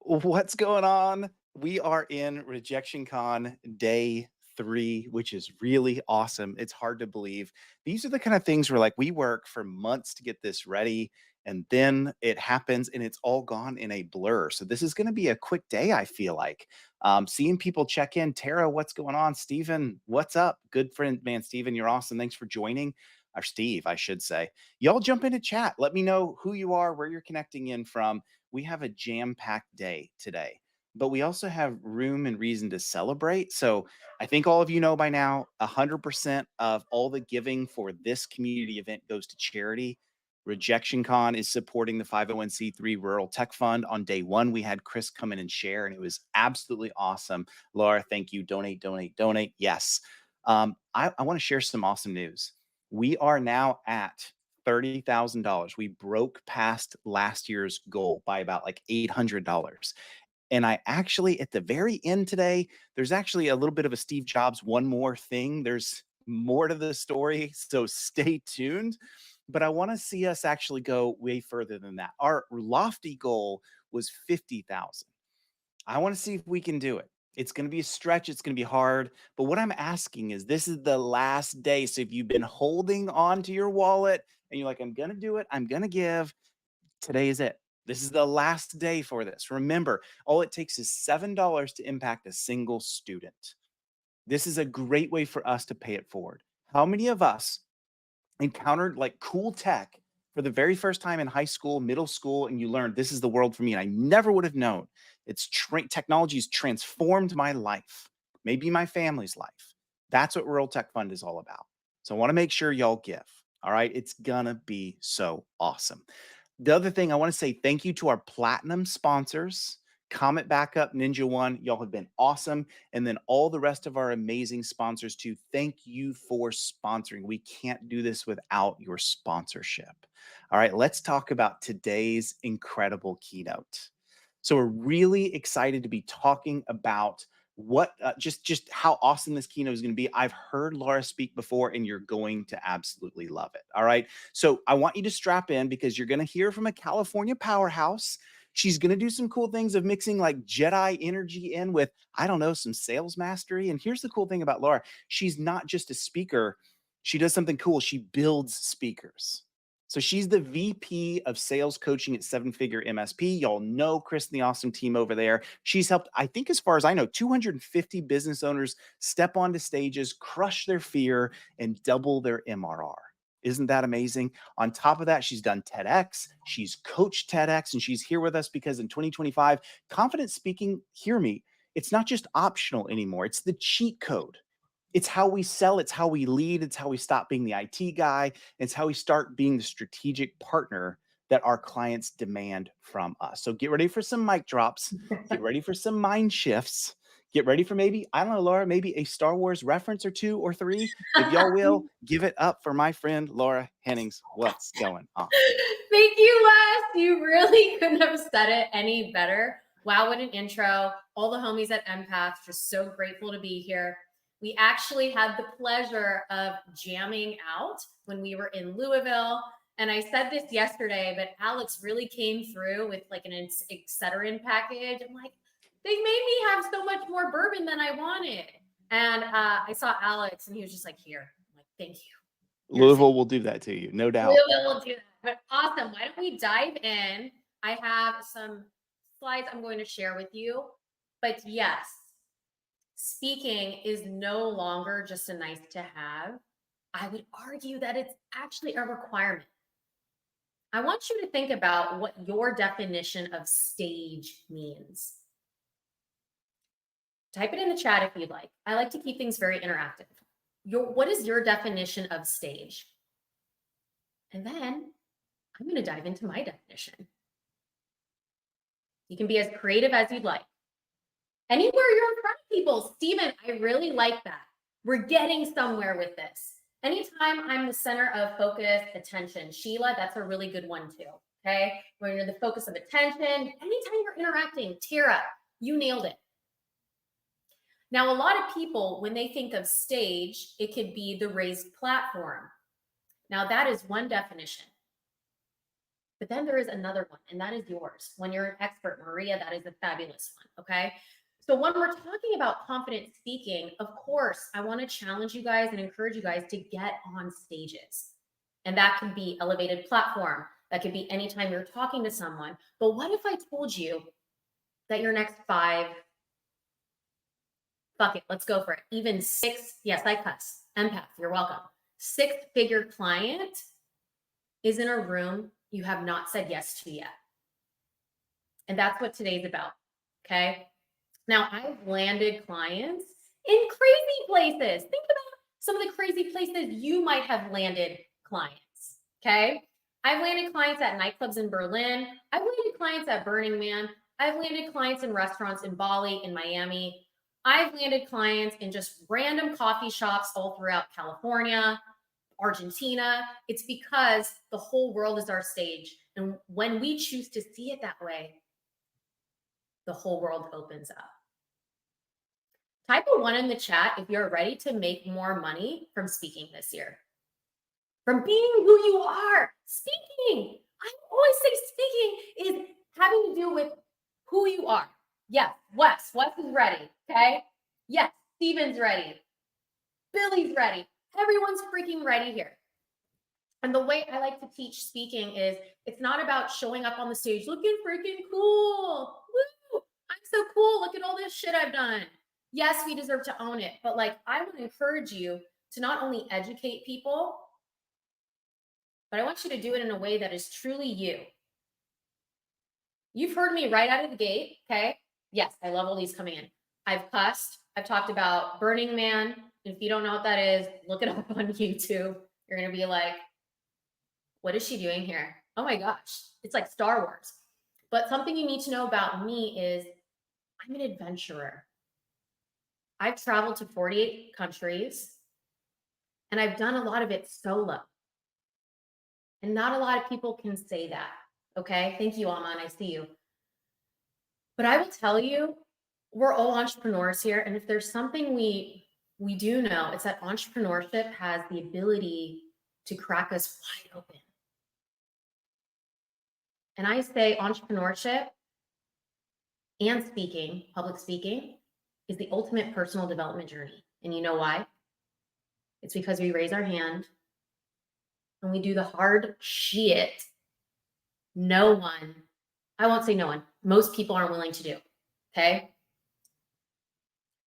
What's going on? We are in Rejection Con day 3, which is really awesome. It's hard to believe. These are the kind of things where, like, we work for months to get this ready, and then it happens, and it's all gone in a blur. So this is gonna be a quick day, I feel like. Seeing people check in. Tara, what's going on? Steven, what's up? Good friend, man, Steven, you're awesome. Thanks for joining. Or Steve, I should say. Y'all jump into chat. Let me know who you are, where you're connecting in from. We have a jam-packed day today, but we also have room and reason to celebrate. So I think all of you know by now, 100% of all the giving for this community event goes to charity. Rejection Con is supporting the 501c3 Rural Tech Fund. On day one, we had Chris come in and share, and it was absolutely awesome. Laura, thank you. Donate, donate, donate. Yes. I want to share some awesome news. We are now at $30,000. We broke past last year's goal by about like $800. And I actually, at the very end today, there's actually a little bit of a Steve Jobs one more thing. There's more to the story. So stay tuned. But I want to see us actually go way further than that. Our lofty goal was 50,000. I want to see if we can do it. It's going to be a stretch. It's going to be hard. But what I'm asking is this is the last day. So if you've been holding on to your wallet and you're like, I'm going to do it, I'm going to give, today is it. This is the last day for this. Remember, all it takes is $7 to impact a single student. This is a great way for us to pay it forward. How many of us encountered like cool tech for the very first time in high school, middle school, and you learned this is the world for me? And I never would have known. Technology has transformed my life, maybe my family's life. That's what Rural Tech Fund is all about. So I want to make sure y'all give. All right. It's going to be so awesome. The other thing I want to say thank you to our platinum sponsors, Comet Backup, Ninja One. Y'all have been awesome. And then all the rest of our amazing sponsors too. Thank you for sponsoring. We can't do this without your sponsorship. All right, let's talk about today's incredible keynote. So we're really excited to be talking about what just how awesome this keynote is going to be. I've heard Laura speak before, and you're going to absolutely love it. All right. So I want you to strap in because you're going to hear from a California powerhouse. She's going to do some cool things of mixing like Jedi energy in with, I don't know, some sales mastery. And here's the cool thing about Laura. She's not just a speaker. She does something cool. She builds speakers. So she's the VP of sales coaching at Seven Figure MSP. Y'all know Chris and the awesome team over there. She's helped, I think, as far as I know, 250 business owners step onto stages, crush their fear, and double their MRR. Isn't that amazing? On top of that, she's done TEDx, she's coached TEDx, and she's here with us because in 2025, confident speaking, hear me, it's not just optional anymore. It's the cheat code. It's how we sell, it's how we lead, it's how we stop being the IT guy, it's how we start being the strategic partner that our clients demand from us. So get ready for some mic drops, get ready for some mind shifts, get ready for maybe, I don't know, Laura, maybe a Star Wars reference or 2 or 3. If y'all will, give it up for my friend Laura Hennings. What's going on? Thank you, Les. You really couldn't have said it any better. Wow, what an intro. All the homies at Empath, just so grateful to be here. We actually had the pleasure of jamming out when we were in Louisville. And I said this yesterday, but Alex really came through with like an Excedrin package. I'm like, they made me have so much more bourbon than I wanted. And I saw Alex and he was just like, here. I'm like, thank you. Louisville will do that to you, no doubt. Louisville will do that. But awesome. Why don't we dive in? I have some slides I'm going to share with you. But yes, speaking is no longer just a nice to have. I would argue that it's actually a requirement. I want you to think about what your definition of stage means. Type it in the chat if you'd like. I like to keep things very interactive. What is your definition of stage? And then I'm going to dive into my definition. You can be as creative as you'd like. Anywhere you're in front of people, Stephen, I really like that. We're getting somewhere with this. Anytime I'm the center of focus, attention. Sheila, that's a really good one too, okay? When you're the focus of attention, anytime you're interacting, Tara, you nailed it. Now, a lot of people, when they think of stage, it could be the raised platform. Now, that is one definition. But then there is another one, and that is yours. When you're an expert, Maria, that is a fabulous one. Okay. So when we're talking about confident speaking, of course, I want to challenge you guys and encourage you guys to get on stages. And that can be elevated platform. That could be anytime you're talking to someone. But what if I told you that your next five, fuck it, let's go for it. Even six, yes, I cuss. Empath, you're welcome. Six-figure client is in a room you have not said yes to yet. And that's what today's about. Okay. Now, I've landed clients in crazy places. Think about some of the crazy places you might have landed clients. Okay. I've landed clients at nightclubs in Berlin. I've landed clients at Burning Man. I've landed clients in restaurants in Bali, in Miami. I've landed clients in just random coffee shops all throughout California, Argentina. It's because the whole world is our stage. And when we choose to see it that way, the whole world opens up. Type a 1 in the chat if you're ready to make more money from speaking this year. From being who you are. Speaking. I always say speaking is having to do with who you are. Yes, Wes. Wes is ready. Okay. Yes, Steven's ready. Billy's ready. Everyone's freaking ready here. And the way I like to teach speaking is it's not about showing up on the stage looking freaking cool. Woo! I'm so cool. Look at all this shit I've done. Yes, we deserve to own it. But like, I want to encourage you to not only educate people, but I want you to do it in a way that is truly you. You've heard me right out of the gate. Okay. Yes, I love all these coming in. I've cussed. I've talked about Burning Man. If you don't know what that is, look it up on YouTube. You're going to be like, what is she doing here? Oh my gosh, it's like Star Wars. But something you need to know about me is I'm an adventurer. I've traveled to 48 countries and I've done a lot of it solo. And not a lot of people can say that. Okay. Thank you, Aman. I see you. But I will tell you, we're all entrepreneurs here. And if there's something we do know, it's that entrepreneurship has the ability to crack us wide open. And I say entrepreneurship and speaking, public speaking, is the ultimate personal development journey. And you know why? It's because we raise our hand and we do the hard shit no one, I won't say no one, most people aren't willing to do. Okay.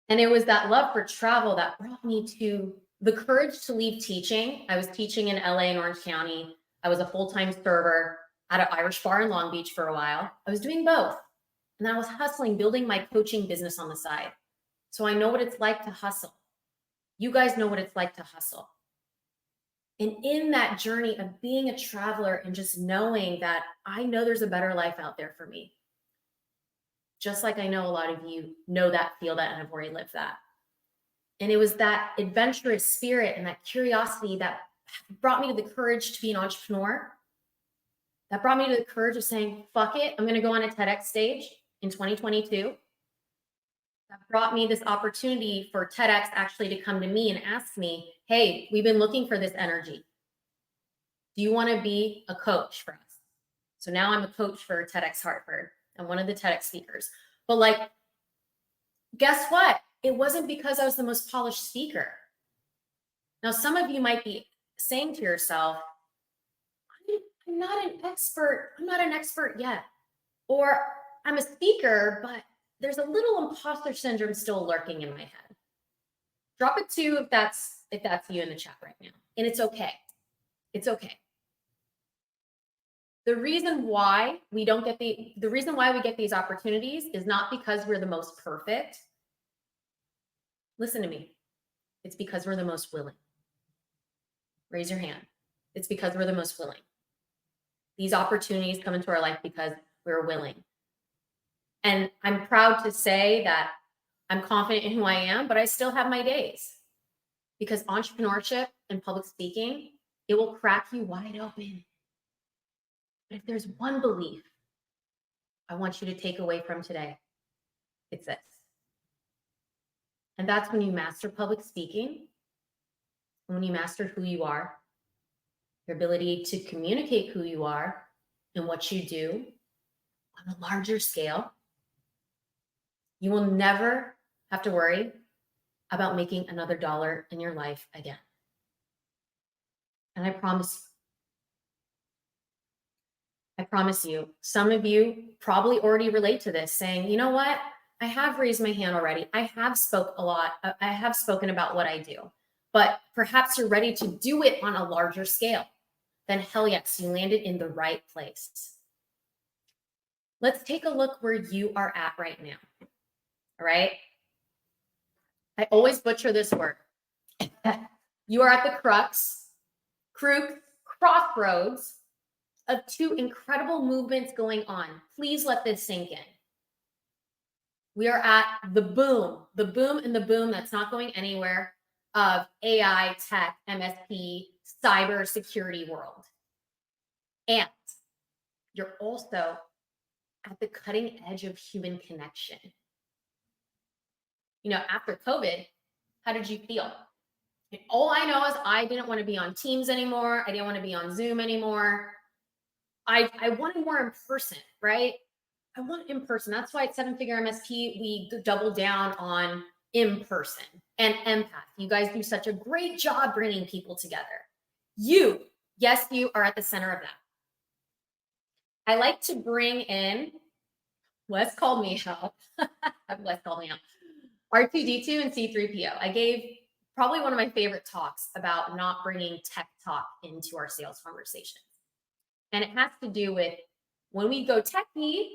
And it was that love for travel that brought me to the courage to leave teaching. I was teaching in LA and Orange County. I was a full-time server at an Irish bar in Long Beach for a while. I was doing both. And I was hustling, building my coaching business on the side. So I know what it's like to hustle. You guys know what it's like to hustle. And in that journey of being a traveler and just knowing that I know there's a better life out there for me. Just like I know a lot of you know that, feel that, and have already lived that. And it was that adventurous spirit and that curiosity that brought me to the courage to be an entrepreneur. That brought me to the courage of saying, fuck it, I'm going to go on a TEDx stage in 2022. That brought me this opportunity for TEDx actually to come to me and ask me, hey, we've been looking for this energy. Do you want to be a coach for us? So now I'm a coach for TEDx Hartford. I'm one of the TEDx speakers. But like, guess what? It wasn't because I was the most polished speaker. Now, some of you might be saying to yourself, I'm not an expert. I'm not an expert yet. Or I'm a speaker, but there's a little imposter syndrome still lurking in my head. Drop a 2 if that's you in the chat right now. And it's okay. It's okay. The reason why we get these opportunities is not because we're the most perfect. Listen to me. It's because we're the most willing. Raise your hand. It's because we're the most willing. These opportunities come into our life because we're willing. And I'm proud to say that I'm confident in who I am, but I still have my days. Because entrepreneurship and public speaking, it will crack you wide open. But if there's one belief I want you to take away from today, it's this. And that's when you master public speaking, when you master who you are, your ability to communicate who you are, in what you do on a larger scale, you will never have to worry about making another dollar in your life again. And I promise you, some of you probably already relate to this, saying, you know what? I have raised my hand already. I have spoken about what I do, but perhaps you're ready to do it on a larger scale. Then hell yes, you landed in the right place. Let's take a look where you are at right now. All right. I always butcher this word. You are at the crossroads of two incredible movements going on. Please let this sink in. We are at the boom and the boom that's not going anywhere of AI, tech, MSP, cyber security world. And you're also at the cutting edge of human connection. You know, after COVID, how did you feel? And all I know is I didn't want to be on Teams anymore. I didn't want to be on Zoom anymore. I wanted more in person, right? I want in person. That's why at Seven Figure MSP, we double down on in person and empath. You guys do such a great job bringing people together. You, yes, you are at the center of that. I like to bring in, Wes called me out. Wes called me out. R2D2 and C3PO. I gave probably one of my favorite talks about not bringing tech talk into our sales conversations. And it has to do with when we go techie,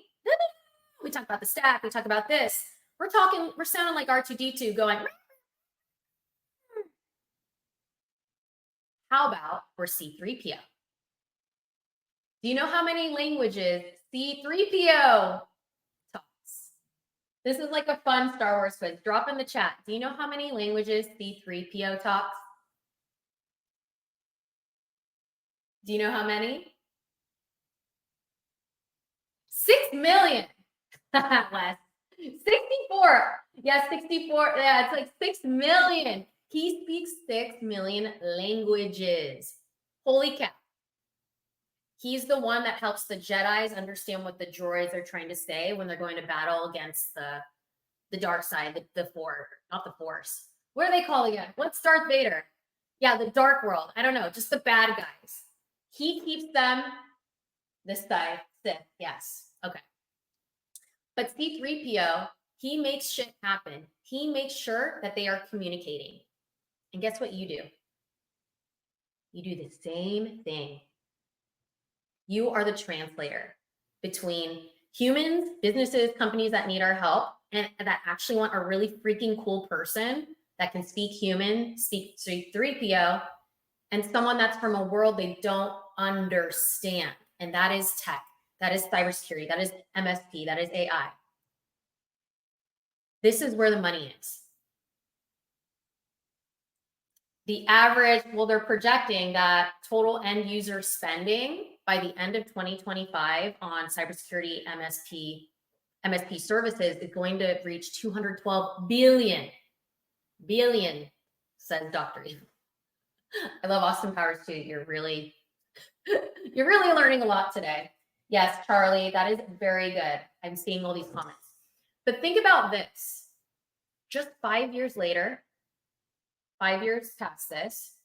we talk about the stack, we talk about this. We're sounding like R2D2 going, how about we're C3PO? Do you know how many languages C3PO talks? This is like a fun Star Wars quiz. Drop in the chat. Do you know how many languages C3PO talks? Do you know how many? 6 million. Less. 64. Yeah, 64. Yeah, it's like 6 million. He speaks 6 million languages. Holy cow. He's the one that helps the Jedis understand what the droids are trying to say when they're going to battle against the dark side, the Force, not the Force. What are they called again? What's Darth Vader? Yeah, the dark world. I don't know, just the bad guys. He keeps them this side, Sith. Yes. Okay. But C3PO, he makes shit happen. He makes sure that they are communicating. And guess what you do? You do the same thing. You are the translator between humans, businesses, companies that need our help and that actually want a really freaking cool person that can speak human, speak C3PO, and someone that's from a world they don't understand. And that is tech, that is cybersecurity, that is MSP, that is AI. This is where the money is. The average, well, they're projecting that total end user spending by the end of 2025 on cybersecurity MSP services is going to reach 212 billion, says Dr. E. I love Austin Powers too. You're really learning a lot today. Yes, Charlie, that is very good. I'm seeing all these comments. But think about this. Just 5 years later, 5 years past this,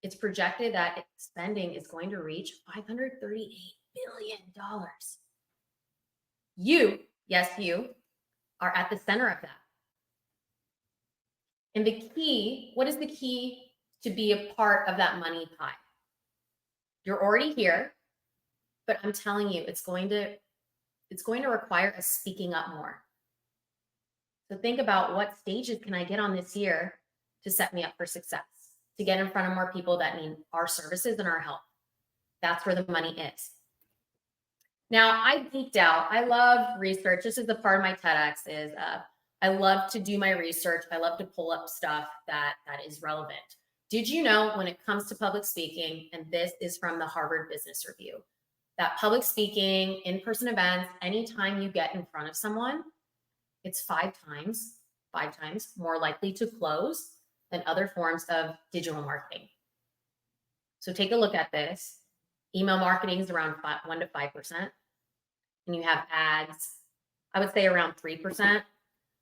it's projected that spending is going to reach $538 billion. You, yes, you are at the center of that. And the key, what is the key to be a part of that money pie? You're already here, but I'm telling you, it's going to require us speaking up more. So think about what stages can I get on this year to set me up for success, to get in front of more people that need our services and our help. That's where the money is. Now, I geeked out. I love research. This is the part of my TEDx is I love to do my research. I love to pull up stuff that is relevant. Did you know when it comes to public speaking, and this is from the Harvard Business Review, that public speaking, in-person events, anytime you get in front of someone, it's 5 times more likely to close than other forms of digital marketing. So take a look at this. Email marketing is around 1 to 5%. And you have ads, I would say around 3%. And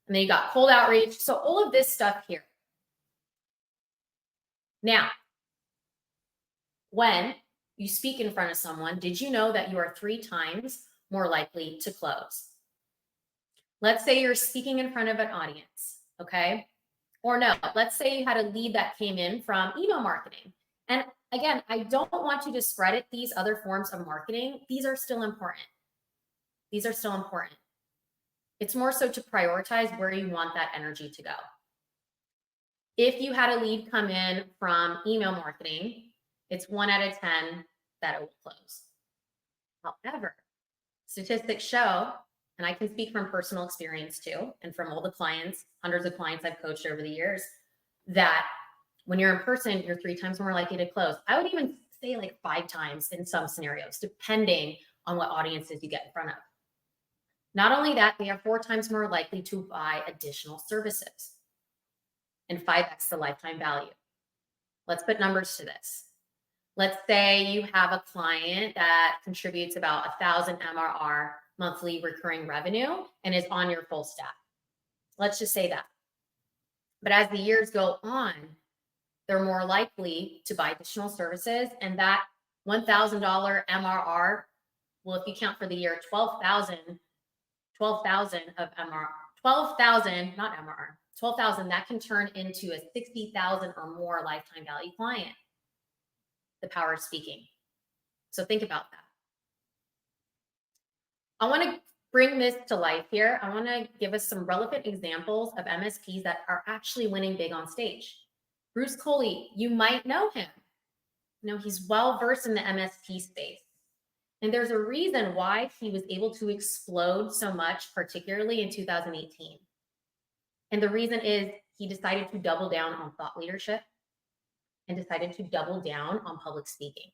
then you got cold outreach. So all of this stuff here. Now, when you speak in front of someone, did you know that you are 3 times more likely to close? Let's say you're speaking in front of an audience, okay? Or no, let's say you had a lead that came in from email marketing. And again, I don't want to discredit these other forms of marketing. These are still important. These are still important. It's more so to prioritize where you want that energy to go. If you had a lead come in from email marketing, it's 1 out of 10 that it will close. However, statistics show, and I can speak from personal experience too, and from all the clients, hundreds of clients I've coached over the years, that when you're in person, you're 3 times more likely to close. I would even say like 5 times in some scenarios, depending on what audiences you get in front of. Not only that, they are 4 times more likely to buy additional services and 5x the lifetime value. Let's put numbers to this. Let's say you have a client that contributes about 1,000 MRR monthly recurring revenue and is on your full stack. Let's just say that. But as the years go on, they're more likely to buy additional services, and that $1,000 MRR, well, if you count for the year, 12,000 of MRR, 12,000, not MRR, 12,000, that can turn into a 60,000 or more lifetime value client. The power of speaking. So think about that. I want to bring this to life here. I want to give us some relevant examples of MSPs that are actually winning big on stage. Bruce Coley, you might know him. You know, he's well versed in the MSP space. And there's a reason why he was able to explode so much, particularly in 2018. And the reason is he decided to double down on thought leadership and decided to double down on public speaking.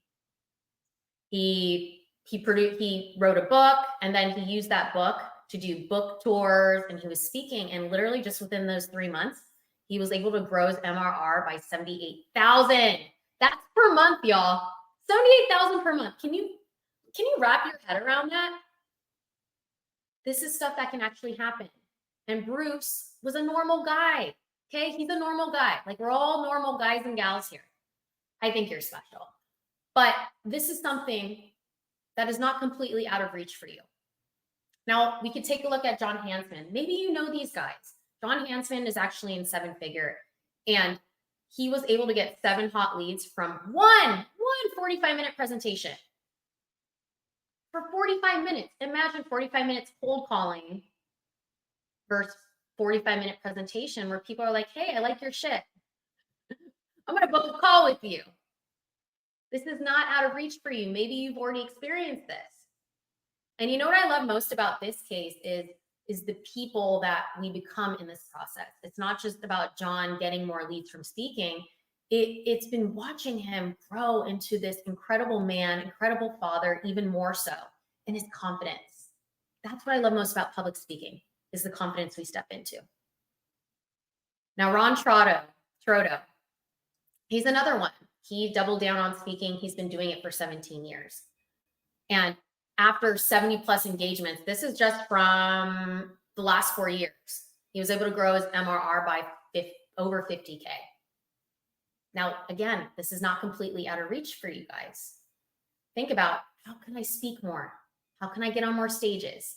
He wrote a book, and then he used that book to do book tours, and he was speaking, and literally just within those 3 months, he was able to grow his MRR by 78,000. That's per month, y'all. 78,000 per month. Can you wrap your head around that? This is stuff that can actually happen. And Bruce was a normal guy. Okay, he's a normal guy. Like, we're all normal guys and gals here. I think you're special. But this is something that is not completely out of reach for you. Now, we could take a look at John Hansman. Maybe you know these guys. John Hansman is actually in 7-figure, and he was able to get 7 hot leads from one 45-minute presentation. For 45 minutes, imagine 45 minutes cold calling versus 45-minute presentation where people are like, hey, I like your shit. I'm going to book a call with you. This is not out of reach for you. Maybe you've already experienced this. And you know what I love most about this case is the people that we become in this process. It's not just about John getting more leads from speaking. It's been watching him grow into this incredible man, incredible father, even more so, and his confidence. That's what I love most about public speaking, is the confidence we step into. Now, Ron Trodo, he's another one. He doubled down on speaking. He's been doing it for 17 years. And after 70 plus engagements, this is just from the last 4 years, he was able to grow his MRR by over 50K. Now, again, this is not completely out of reach for you guys. Think about, how can I speak more? How can I get on more stages?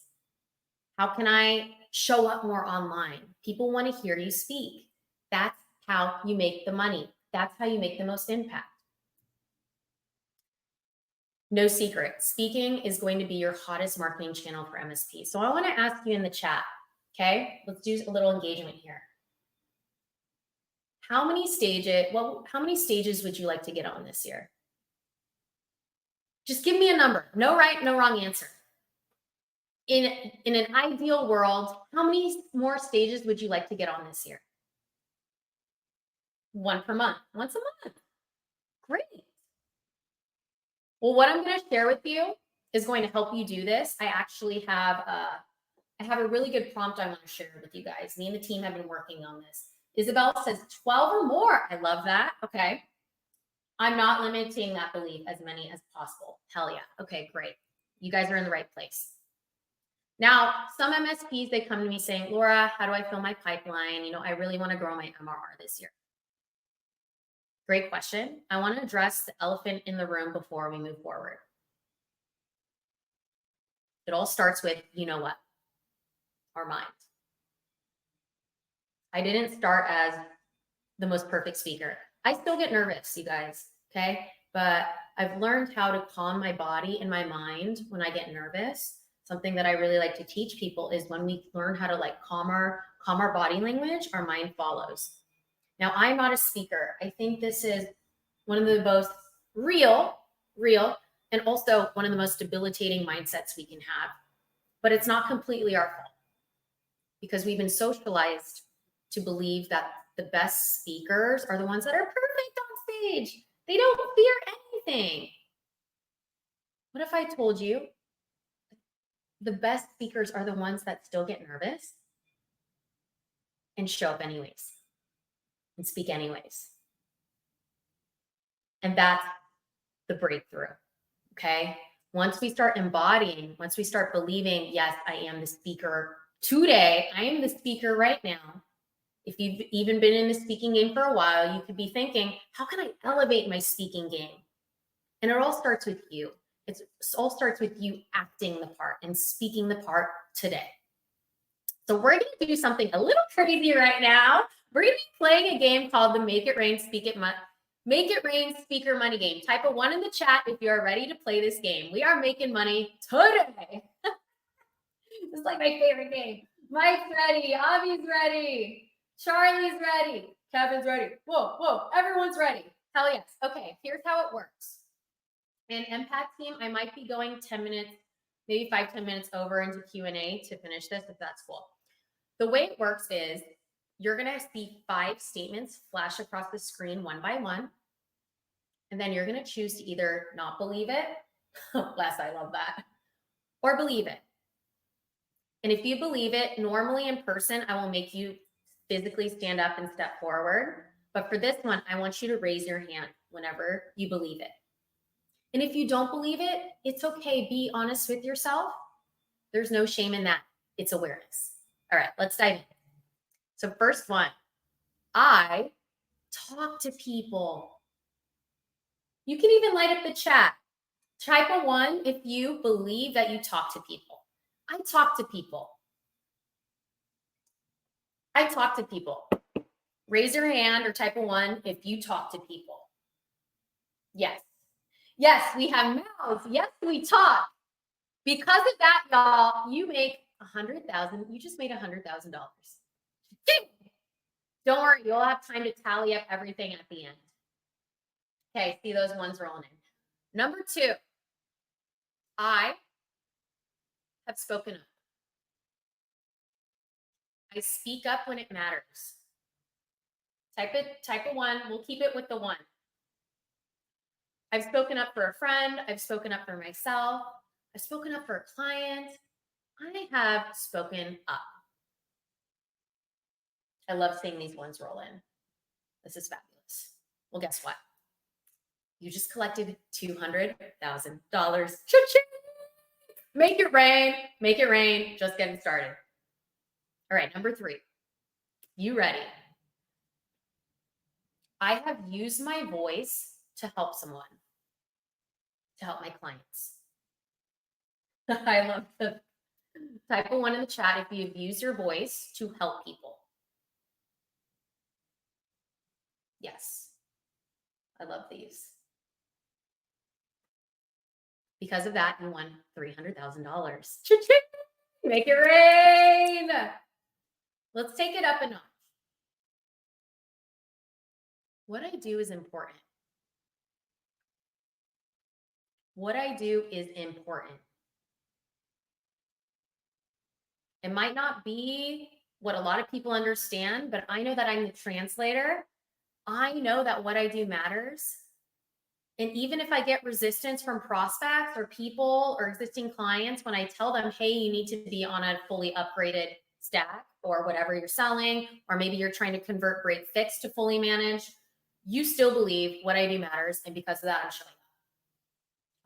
How can I show up more online? People want to hear you speak. That's how you make the money. That's how you make the most impact. No secret, speaking is going to be your hottest marketing channel for MSP. So I want to ask you in the chat, okay? Let's do a little engagement here. How many stages would you like to get on this year? Just give me a number. No right, no wrong answer. In an ideal world, how many more stages would you like to get on this year? 1 per month, once a month. Great. Well, what I'm going to share with you is going to help you do this. I actually have a really good prompt I want to share with you guys. Me and the team have been working on this. Isabel says 12 or more. I love that. Okay. I'm not limiting that belief as many as possible. Hell yeah. Okay, great. You guys are in the right place. Now, some MSPs, they come to me saying, Laura, how do I fill my pipeline? I really want to grow my MRR this year. Great question. I want to address the elephant in the room before we move forward. It all starts with, you know what? Our mind. I didn't start as the most perfect speaker. I still get nervous, you guys, okay? But I've learned how to calm my body and my mind when I get nervous. Something that I really like to teach people is when we learn how to like calm our body language, our mind follows. Now, I'm not a speaker. I think this is one of the most real, and also one of the most debilitating mindsets we can have. But it's not completely our fault because we've been socialized to believe that the best speakers are the ones that are perfect on stage. They don't fear anything. What if I told you the best speakers are the ones that still get nervous and show up anyways and speak anyways? And that's the breakthrough, okay? Once we start embodying, once we start believing, yes, I am the speaker today, I am the speaker right now. If you've even been in the speaking game for a while, you could be thinking, how can I elevate my speaking game? And it all starts with you. It all starts with you acting the part and speaking the part today. So we're going to do something a little crazy right now. We're going to be playing a game called the Make It Rain, Speaker Money game. Type a 1 in the chat if you are ready to play this game. We are making money today. This is like my favorite game. Mike's ready. Avi's ready. Charlie's ready. Kevin's ready. Whoa. Everyone's ready. Hell yes. Okay, here's how it works. And Impact team, I might be going 10 minutes, maybe 5-10 minutes over into Q&A to finish this, if that's cool. The way it works is you're going to see 5 statements flash across the screen one by one. And then you're going to choose to either not believe it, Les, I love that, or believe it. And if you believe it, normally in person, I will make you physically stand up and step forward. But for this one, I want you to raise your hand whenever you believe it. And if you don't believe it, it's okay. Be honest with yourself. There's no shame in that. It's awareness. All right, let's dive in. So first one, I talk to people. You can even light up the chat. Type a 1 if you believe that you talk to people. I talk to people. I talk to people. Raise your hand or type a 1 if you talk to people. Yes. Yes, we have mouths. Yes, we talk. Because of that, y'all, you make $100,000. You just made $100,000. Don't worry, you'll have time to tally up everything at the end. Okay, see those ones rolling in. Number 2, I have spoken up. I speak up when it matters. Type a 1. We'll keep it with the 1. I've spoken up for a friend. I've spoken up for myself. I've spoken up for a client. I have spoken up. I love seeing these ones roll in. This is fabulous. Well, guess what? You just collected $200,000. Cha-ching! Make it rain. Make it rain. Just getting started. All right, number 3. You ready? I have used my voice to help someone, to help my clients. I love the type a 1 in the chat if you've used your voice to help people. Yes, I love these. Because of that, you won $300,000. Cha-ching! Make it rain. Let's take it up a notch. What I do is important. What I do is important. It might not be what a lot of people understand, but I know that I'm the translator. I know that what I do matters. And even if I get resistance from prospects or people or existing clients, when I tell them, hey, you need to be on a fully upgraded stack or whatever you're selling, or maybe you're trying to convert break fix to fully managed, you still believe what I do matters. And because of that, I'm showing up.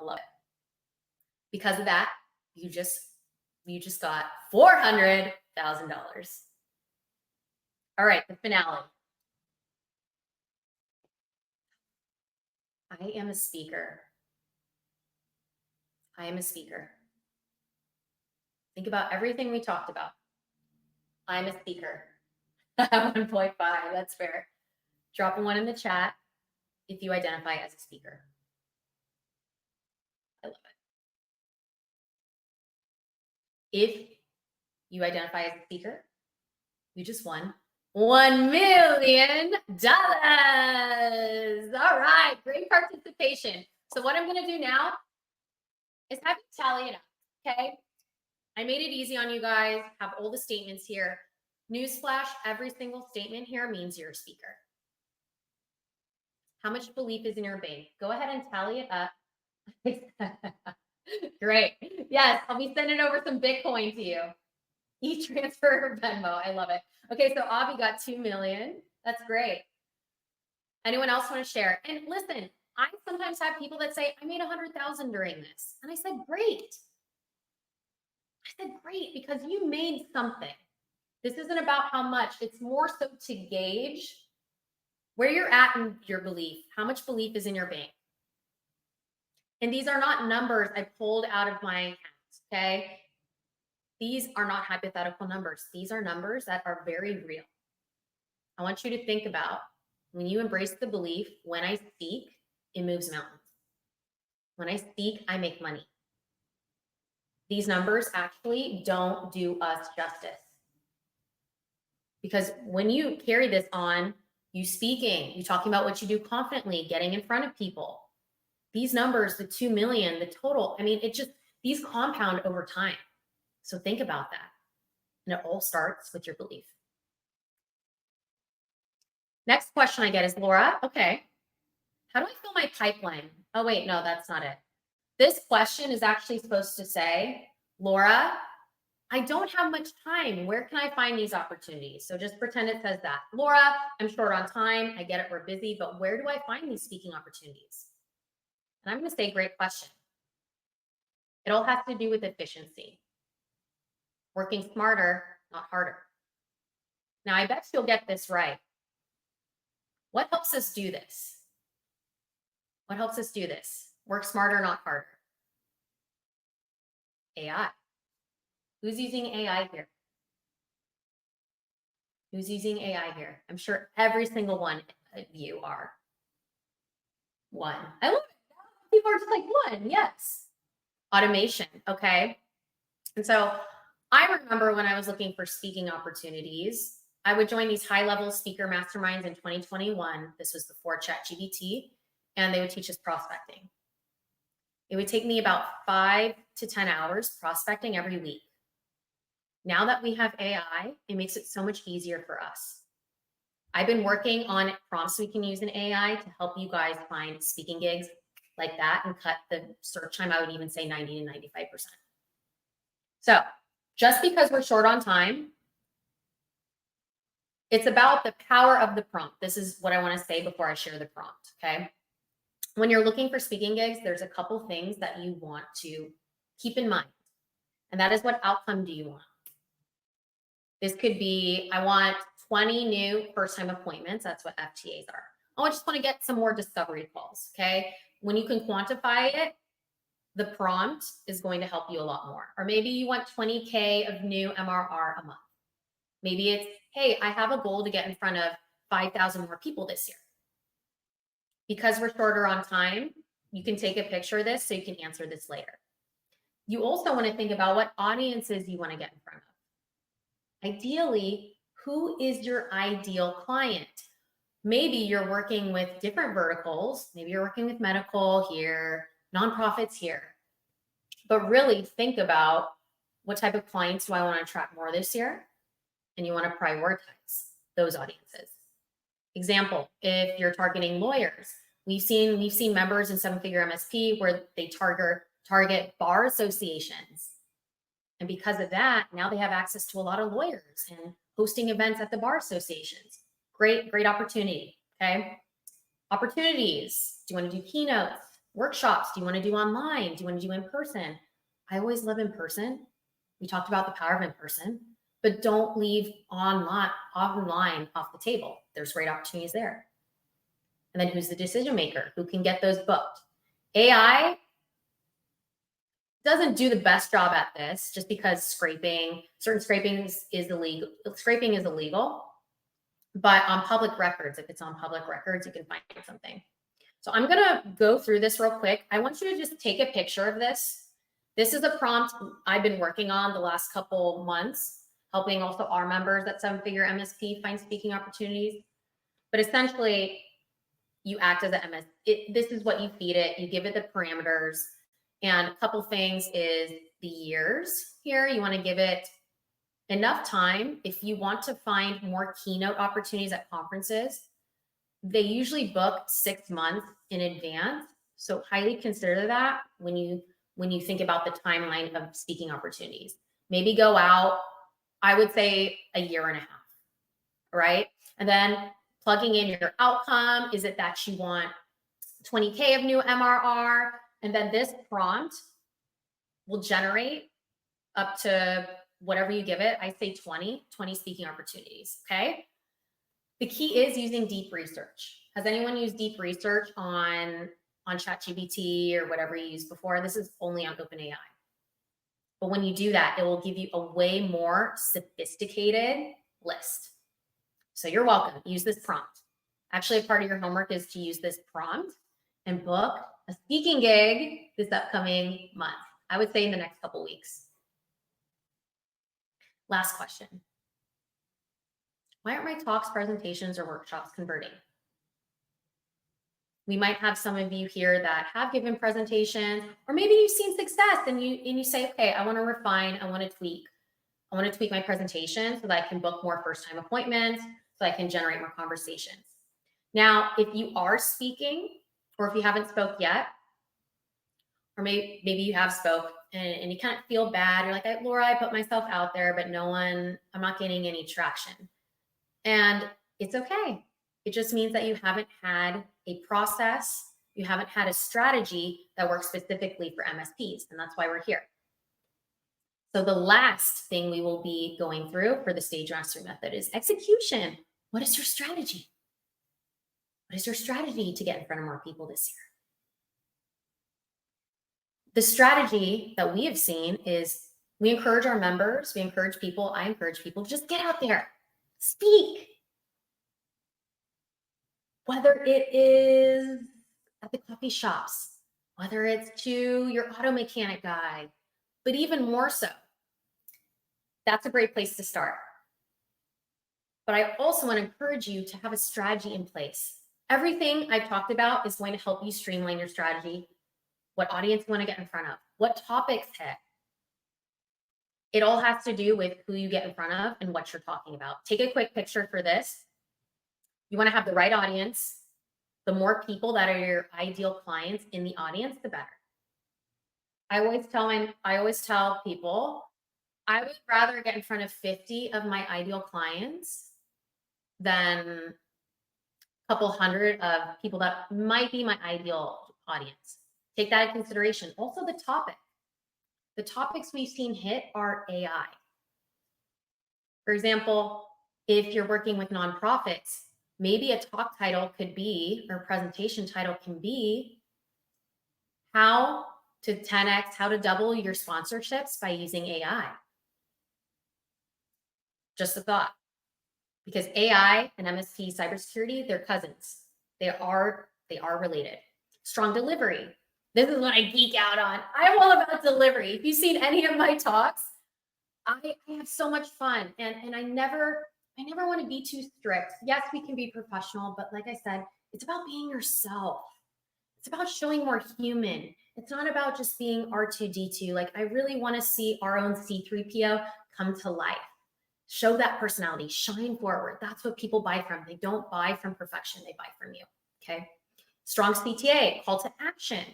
I love it. Because of that, you just got $400,000. All right, the finale. I am a speaker. I am a speaker. Think about everything we talked about. I'm a speaker. 1.5, that's fair. Drop a 1 in the chat if you identify as a speaker. I love it. If you identify as a speaker, you just won $1 million. All right, great participation. So what I'm going to do now is have you tally it up, okay? I made it easy on you guys, have all the statements here. Newsflash, every single statement here means you're a speaker. How much belief is in your bank? Go ahead and tally it up. Great. Yes, I'll be sending over some Bitcoin to you. E-transfer Venmo. I love it. Okay, so Avi got 2 million. That's great. Anyone else want to share? And listen, I sometimes have people that say, I made 100,000 during this. And I said, great. I said, great, because you made something. This isn't about how much. It's more so to gauge where you're at in your belief. How much belief is in your bank? And these are not numbers I pulled out of my account, okay? These are not hypothetical numbers. These are numbers that are very real. I want you to think about when you embrace the belief, when I speak, it moves mountains. When I speak, I make money. These numbers actually don't do us justice. Because when you carry this on, you speaking, you talking about what you do confidently, getting in front of people. These numbers, the 2 million, the total, I mean, these compound over time. So think about that. And it all starts with your belief. Next question I get is, Laura, okay, how do I fill my pipeline? Oh, wait, no, that's not it. This question is actually supposed to say, Laura, I don't have much time. Where can I find these opportunities? So just pretend it says that. Laura, I'm short on time. I get it, we're busy, but where do I find these speaking opportunities? And I'm going to say, great question. It all has to do with efficiency. Working smarter, not harder. Now, I bet you'll get this right. What helps us do this? What helps us do this? Work smarter, not harder. AI. Who's using AI here? Who's using AI here? I'm sure every single one of you are. 1. I love it. People are just like 1. Yes. Automation. Okay. And so I remember when I was looking for speaking opportunities, I would join these high-level speaker masterminds in 2021. This was before ChatGPT, and they would teach us prospecting. It would take me about 5 to 10 hours prospecting every week. Now that we have AI, it makes it so much easier for us. I've been working on prompts we can use in AI to help you guys find speaking gigs like that and cut the search time, I would even say 90 to 95%. So just because we're short on time, it's about the power of the prompt. This is what I want to say before I share the prompt, okay? When you're looking for speaking gigs, there's a couple things that you want to keep in mind. And that is, what outcome do you want? This could be, I want 20 new first-time appointments. That's what FTAs are. I just want to get some more discovery calls, okay? When you can quantify it, the prompt is going to help you a lot more. Or maybe you want 20K of new MRR a month. Maybe it's, hey, I have a goal to get in front of 5,000 more people this year. Because we're shorter on time, you can take a picture of this so you can answer this later. You also want to think about what audiences you want to get in front of. Ideally, who is your ideal client? Maybe you're working with different verticals. Maybe you're working with medical here, nonprofits here. But really think about, what type of clients do I want to attract more this year? And you want to prioritize those audiences. Example, if you're targeting lawyers, we've seen members in 7-figure MSP where they target bar associations. And because of that, now they have access to a lot of lawyers and hosting events at the bar associations. Great opportunity, okay? Opportunities. Do you want to do keynotes, workshops? Do you want to do online? Do you want to do in person? I always love in person. We talked about the power of in person, but don't leave online off the table. There's great opportunities there. And then who's the decision maker? Who can get those booked? AI doesn't do the best job at this just because certain scraping is illegal. Scraping is illegal, but on public records, if it's on public records, you can find something. So I'm gonna go through this real quick. I want you to just take a picture of this. This is a prompt I've been working on the last couple months, helping also our members at Seven Figure MSP find speaking opportunities. But essentially, you act as an this is what you feed it. You give it the parameters. And a couple things is the years here. You want to give it enough time. If you want to find more keynote opportunities at conferences, they usually book 6 months in advance. So highly consider that when you think about the timeline of speaking opportunities. Maybe go out, I would say a year and a half, right? And then plugging in your outcome. Is it that you want 20K of new MRR? And then this prompt will generate up to whatever you give it. I say 20 speaking opportunities, okay? The key is using deep research. Has anyone used deep research on ChatGPT or whatever you used before? This is only on OpenAI. But when you do that, it will give you a way more sophisticated list. So you're welcome. Use this prompt. Actually, a part of your homework is to use this prompt and book a speaking gig this upcoming month. I would say in the next couple weeks. Last question. Why aren't my talks, presentations, or workshops converting? We might have some of you here that have given presentations, or maybe you've seen success and you say, okay, I want to refine, I want to tweak my presentation so that I can book more first-time appointments, so I can generate more conversations. Now, if you are speaking, or if you haven't spoke yet, or maybe you have spoke and you kind of feel bad, you're like, Laura, I put myself out there, but I'm not getting any traction. And it's okay. It just means that you haven't had a process, you haven't had a strategy that works specifically for MSPs, and that's why we're here. So the last thing we will be going through for the stage mastery method is execution. What is your strategy? What is your strategy to get in front of more people this year? The strategy that we have seen is we encourage our members, I encourage people to just get out there, speak. Whether it is at the coffee shops, whether it's to your auto mechanic guy, but even more so, that's a great place to start. But I also want to encourage you to have a strategy in place. Everything I've talked about is going to help you streamline your strategy, what audience you want to get in front of, what topics hit. It all has to do with who you get in front of and what you're talking about. Take a quick picture for this. You want to have the right audience. The more people that are your ideal clients in the audience, the better. I always tell people, I would rather get in front of 50 of my ideal clients than a couple hundred of people that might be my ideal audience. Take that into consideration. Also the topic. The topics we've seen hit are AI. For example, if you're working with nonprofits, maybe a talk title could be, or a presentation title can be, how to 10x, how to double your sponsorships by using AI. Just a thought. Because AI and MSP cybersecurity, they're cousins. They are related. Strong delivery. This is what I geek out on. I'm all about delivery. If you've seen any of my talks, I have so much fun. And I never want to be too strict. Yes, we can be professional, but like I said, it's about being yourself. It's about showing more human. It's not about just being R2D2. Like, I really want to see our own C3PO come to life. Show that personality, shine forward. That's what people buy from. They don't buy from perfection, they buy from you, okay? Strong CTA, call to action.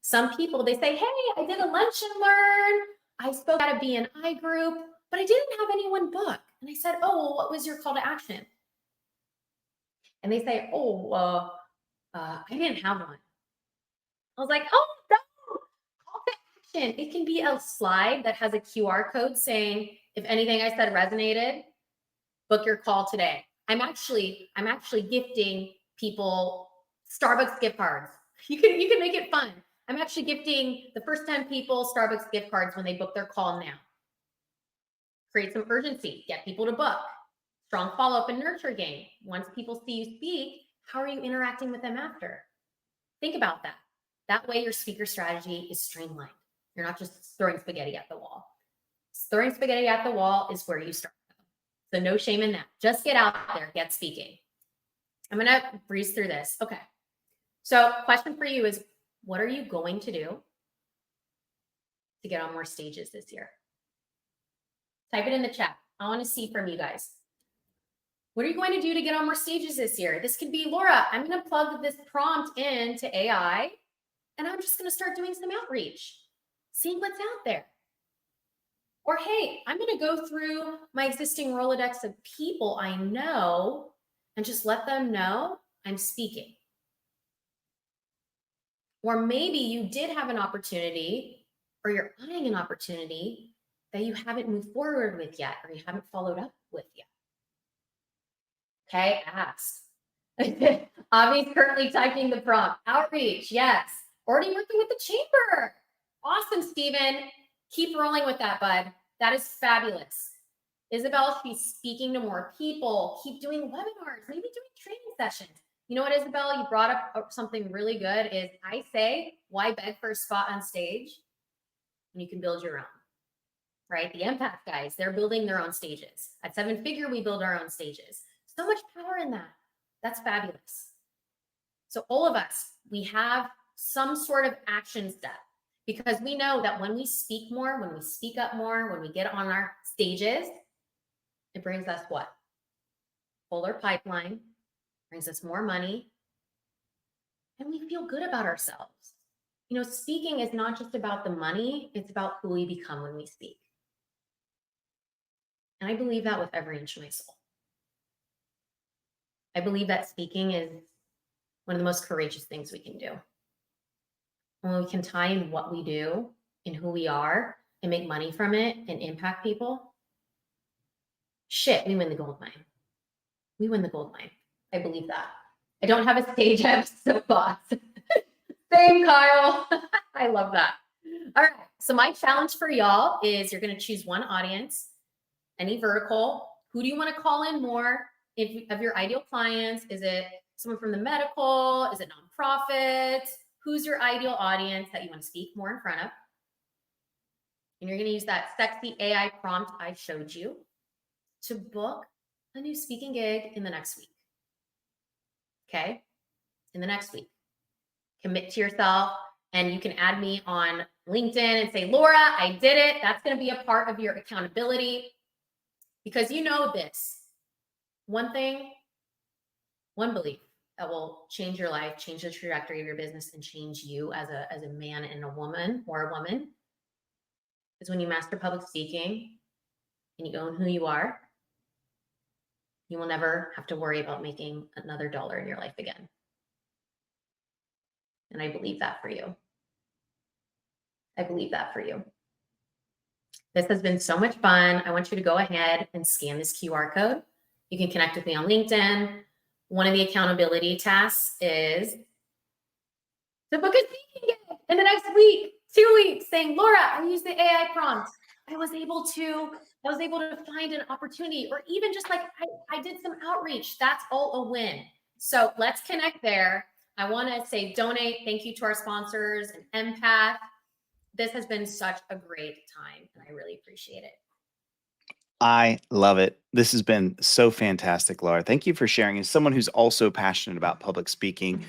Some people, they say, hey, I did a lunch and learn. I spoke at a BNI group, but I didn't have anyone book. And I said, oh, well, what was your call to action? And they say, I didn't have one. I was like, oh no, call to action. It can be a slide that has a QR code saying, if anything I said resonated, book your call today. I'm actually gifting people Starbucks gift cards. You can make it fun. I'm actually gifting the first 10 people Starbucks gift cards when they book their call now. Create some urgency, get people to book. Strong follow-up and nurture game. Once people see you speak, how are you interacting with them after? Think about that. That way your speaker strategy is streamlined. You're not just throwing spaghetti at the wall. Throwing spaghetti at the wall is where you start. So no shame in that. Just get out there, get speaking. I'm going to breeze through this. Okay. So question for you is, what are you going to do to get on more stages this year? Type it in the chat. I want to see from you guys. What are you going to do to get on more stages this year? This could be, Laura, I'm going to plug this prompt into AI, and I'm just going to start doing some outreach, seeing what's out there. Or, hey, I'm going to go through my existing Rolodex of people I know and just let them know I'm speaking. Or maybe you did have an opportunity, or you're eyeing an opportunity that you haven't moved forward with yet, or you haven't followed up with yet. Okay, ask. Avi's currently typing the prompt. Outreach, yes. Already working with the chamber. Awesome, Stephen. Keep rolling with that, bud. That is fabulous. Isabel, she's speaking to more people. Keep doing webinars, maybe doing training sessions. You know what, Isabel, you brought up something really good is I say, why beg for a spot on stage when you can build your own, right? The empath guys, they're building their own stages. At Seven Figure, we build our own stages. So much power in that. That's fabulous. So all of us, we have some sort of action step because we know that when we speak more, when we speak up more, when we get on our stages, it brings us what? Fuller pipeline, brings us more money, and we feel good about ourselves. You know, speaking is not just about the money, it's about who we become when we speak. And I believe that with every inch of my soul. I believe that speaking is one of the most courageous things we can do. When we can tie in what we do and who we are and make money from it and impact people, shit, we win the gold mine. We win the gold mine. I believe that. I don't have a stage, I have a soapbox. Same, Kyle. I love that. All right. So my challenge for y'all is you're going to choose one audience, any vertical. Who do you want to call in more of your ideal clients? Is it someone from the medical? Is it nonprofits? Who's your ideal audience that you want to speak more in front of? And you're going to use that sexy AI prompt I showed you to book a new speaking gig in the next week. Okay? In the next week. Commit to yourself, and you can add me on LinkedIn and say, Laura, I did it. That's going to be a part of your accountability because you know this. One thing, one belief that will change your life, change the trajectory of your business, and change you as a man and a woman or a woman is when you master public speaking and you own who you are, you will never have to worry about making another dollar in your life again. And I believe that for you. I believe that for you. This has been so much fun. I want you to go ahead and scan this QR code. You can connect with me on LinkedIn. One of the accountability tasks is to book a speaking gig in the next week, 2 weeks, saying, Laura, I used the AI prompt. I was able to find an opportunity, or even just like I did some outreach. That's all a win. So let's connect there. I want to say donate. Thank you to our sponsors and Empath. This has been such a great time, and I really appreciate it. I love it. This has been so fantastic, Laura. Thank you for sharing. As someone who's also passionate about public speaking,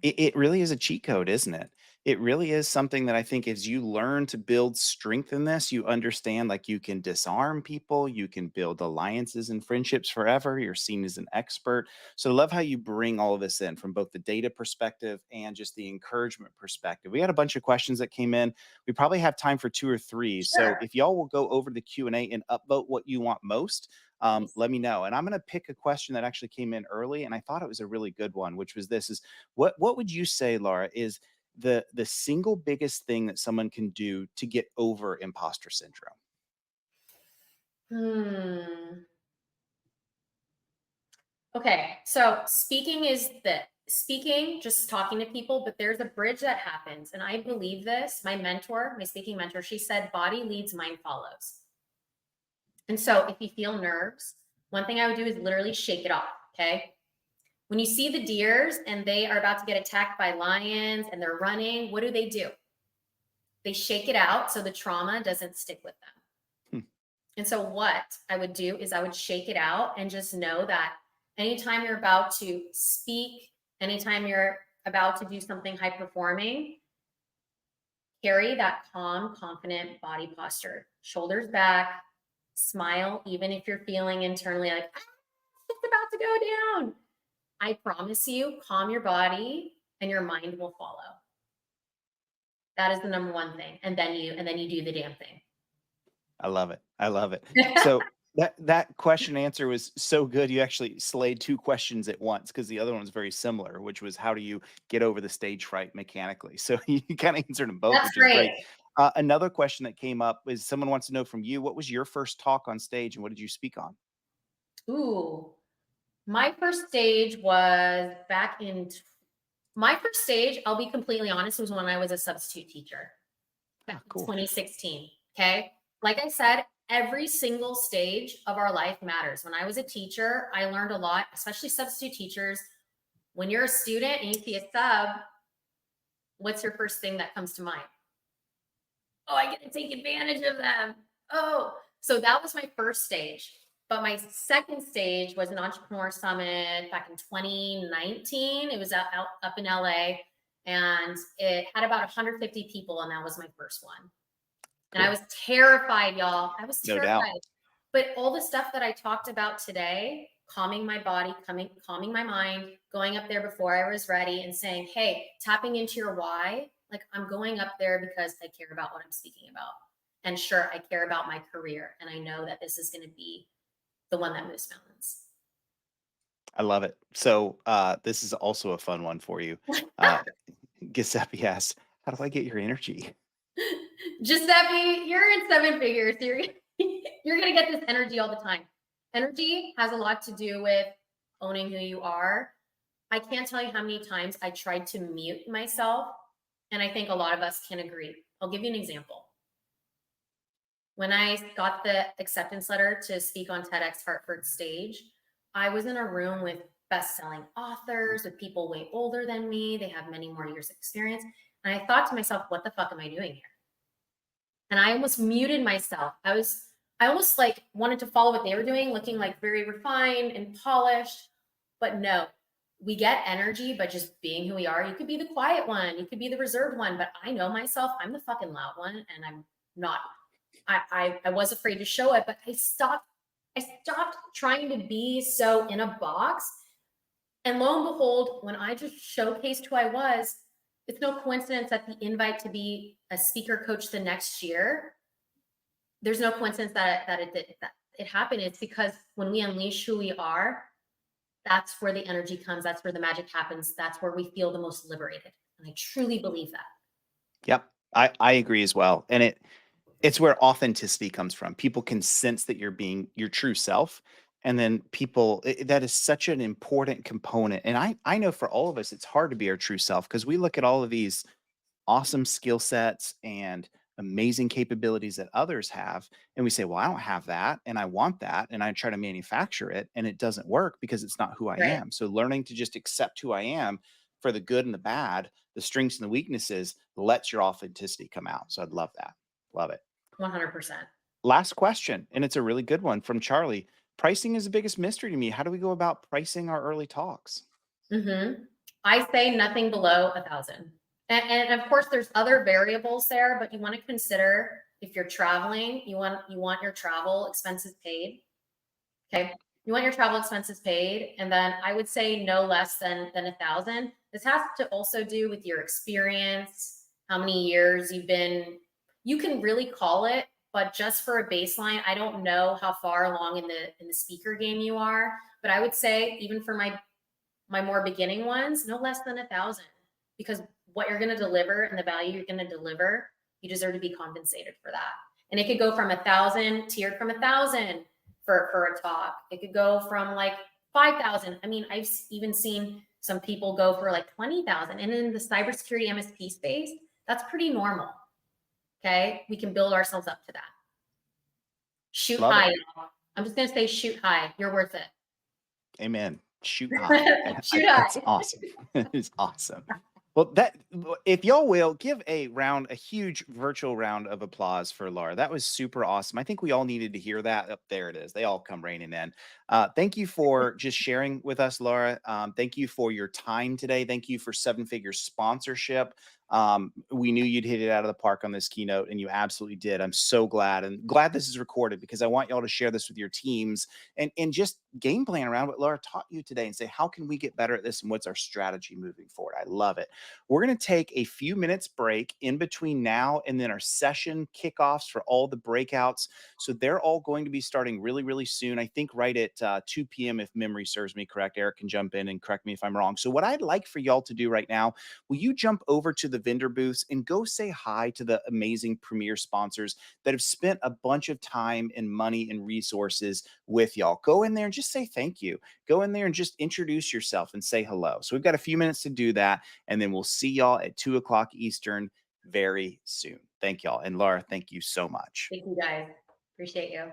it really is a cheat code, isn't it? It really is something that I think as you learn to build strength in this, you understand like you can disarm people, you can build alliances and friendships forever. You're seen as an expert. So I love how you bring all of this in from both the data perspective and just the encouragement perspective. We had a bunch of questions that came in. We probably have time for 2 or 3. So Sure. if y'all will go over to the Q&A and upvote what you want most, Nice. let me know. And I'm going to pick a question that actually came in early, and I thought it was a really good one, which was this: is what would you say, Laura, is the single biggest thing that someone can do to get over imposter syndrome? Hmm. Okay, so speaking, just talking to people, but there's a bridge that happens. And I believe this. My mentor, my speaking mentor, she said, body leads, mind follows. And so if you feel nerves, one thing I would do is literally shake it off. Okay. When you see the deers and they are about to get attacked by lions and they're running, what do? They shake it out so the trauma doesn't stick with them. Hmm. And so what I would do is I would shake it out and just know that anytime you're about to speak, anytime you're about to do something high performing, carry that calm, confident body posture, shoulders back, smile, even if you're feeling internally like, ah, it's about to go down. I promise you, calm your body and your mind will follow. That is the number one thing. And then you do the damn thing. I love it. I love it. So that question answer was so good. You actually slayed two questions at once because the other one was very similar, which was how do you get over the stage fright mechanically? So you kind of answered them both, That's which is great. great. Another question that came up is someone wants to know from you, what was your first talk on stage and what did you speak on? Ooh, my first stage was back in my first stage, I'll be completely honest, was when I was a substitute teacher back Ah, in cool. 2016. Okay. Like I said, every single stage of our life matters. When I was a teacher, I learned a lot, especially substitute teachers. When you're a student and you see a sub, what's your first thing that comes to mind? Oh, I get to take advantage of them. Oh, so that was my first stage. But my second stage was an entrepreneur summit back in 2019. It was up in LA and it had about 150 people. And that was my first one. And I Cool. was terrified, y'all. I was No doubt. terrified. But all the stuff that I talked about today, calming my body, calming my mind, going up there before I was ready and saying, hey, tapping into your why, like I'm going up there because I care about what I'm speaking about. And sure, I care about my career. And I know that this is going to be the one that moves mountains. I love it. So this is also a fun one for you. Uh, Giuseppe asks, how do I get your energy? Giuseppe, you're in seven figures. You're gonna get this energy all the time. Energy has a lot to do with owning who you are. I can't tell you how many times I tried to mute myself, and I think a lot of us can agree. I'll give you an example. When I got the acceptance letter to speak on TEDx Hartford stage, I was in a room with best-selling authors, with people way older than me. They have many more years of experience. And I thought to myself, what the fuck am I doing here? And I almost muted myself. I almost like wanted to follow what they were doing, looking like very refined and polished. But no, we get energy by just being who we are. You could be the quiet one, you could be the reserved one, but I know myself, I'm the fucking loud one, and I'm not. I was afraid to show it, but I stopped trying to be so in a box. And lo and behold, when I just showcased who I was, it's no coincidence that the invite to be a speaker coach the next year, there's no coincidence that it happened. It's because when we unleash who we are, that's where the energy comes. That's where the magic happens. That's where we feel the most liberated. And I truly believe that. Yep. I agree as well. And it's where authenticity comes from. People can sense that you're being your true self. And then that is such an important component. And I know for all of us, it's hard to be our true self because we look at all of these awesome skill sets and amazing capabilities that others have. And we say, well, I don't have that. And I want that. And I try to manufacture it. And it doesn't work because it's not who I Right. am. So learning to just accept who I am for the good and the bad, the strengths and the weaknesses lets your authenticity come out. So I'd love that. Love it. 100%. Last question, and it's a really good one from Charlie. Pricing is the biggest mystery to me. How do we go about pricing our early talks? I say nothing below 1,000. And of course, there's other variables there, but you want to consider if you're traveling, you want your travel expenses paid. Okay, you want your travel expenses paid, and then I would say no less than 1,000. This has to also do with your experience, how many years you've been. You can really call it but just for a baseline, I don't know how far along in the speaker game you are, but I would say even for my more beginning ones, no less than 1,000, because what you're going to deliver and the value you're going to deliver, you deserve to be compensated for that. And it could go from 1,000, tiered from 1,000 for a talk. It could go from like 5,000. I mean, I've even seen some people go for like 20,000. And in the cybersecurity MSP space, that's pretty normal. Okay, we can build ourselves up to that. Shoot Love it. high, y'all. I'm just gonna say shoot high. You're worth it. Amen. Shoot high. Shoot high. That's awesome. It's awesome. Well, if y'all will give a huge virtual round of applause for Laura. That was super awesome. I think we all needed to hear that. Up there it is. They all come raining in. Thank you for just sharing with us, Laura. Thank you for your time today. Thank you for Seven Figure sponsorship. We knew you'd hit it out of the park on this keynote, and you absolutely did. I'm so glad, and glad this is recorded, because I want y'all to share this with your teams and just game plan around what Laura taught you today and say, how can we get better at this and what's our strategy moving forward? I love it. We're going to take a few minutes break in between now and then our session kickoffs for all the breakouts. So they're all going to be starting really, really soon. I think right at 2 p.m. if memory serves me correct. Eric can jump in and correct me if I'm wrong. So what I'd like for y'all to do right now, will you jump over to the vendor booths and go say hi to the amazing premier sponsors that have spent a bunch of time and money and resources with y'all? Go in there and just say thank you. Go in there and just introduce yourself and say hello. So we've got a few minutes to do that, and then we'll see y'all at 2 o'clock Eastern very soon. Thank y'all. And Laura, thank you so much. Thank you guys. Appreciate you.